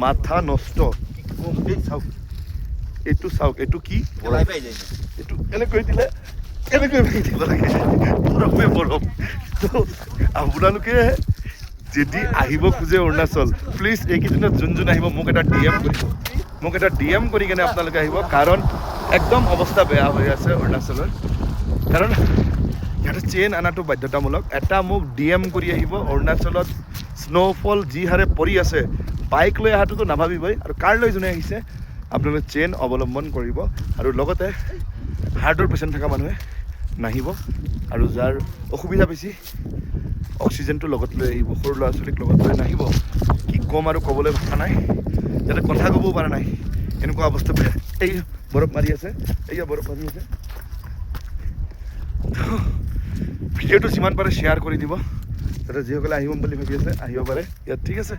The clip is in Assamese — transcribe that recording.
মাথা নষ্ট এই চাওক এইটো চাওক এইটো কি এইটো এনেকৈ দিলে এনেকৈ ভাঙি দিব লাগে বৰফে বৰফ তো আপোনালোকে যদি আহিব খোজে অৰুণাচল প্লিজ এইকেইদিনত যোন আহিব মোক এটা DM কৰি কেনে আপোনালোকে আহিব কাৰণ একদম অৱস্থা বেয়া হৈ আছে অৰুণাচলৰ কাৰণ ইয়াতে চেইন অনাটো বাধ্যতামূলক এটা মোক DM কৰি আহিব অৰুণাচলত স্ন'ফল যি হাৰে পৰি আছে বাইক লৈ অহাটোতো নাভাবিবই আৰু কাৰ লৈ যোনে আহিছে আপোনালোকে চেইন অৱলম্বন কৰিব আৰু লগতে হাৰ্টৰ পেচেণ্ট থকা মানুহে নাহিব আৰু যাৰ অসুবিধা বেছি অক্সিজেনটো লগত লৈ আহিব সৰু ল'ৰা ছোৱালীক লগত লৈ নাহিব কি ক'ম আৰু ক'বলৈ ভাষা নাই যাতে কথা ক'বও পৰা নাই এনেকুৱা অৱস্থা বেয়া এই বৰফ মাৰি আছে এইয়া বৰফ মাৰি আছে ভিডিঅ'টো যিমান পাৰে শ্বেয়াৰ কৰি দিব যাতে যিসকলে আহিম বুলি ভাবি আছে আহিব পাৰে ইয়াত ঠিক আছে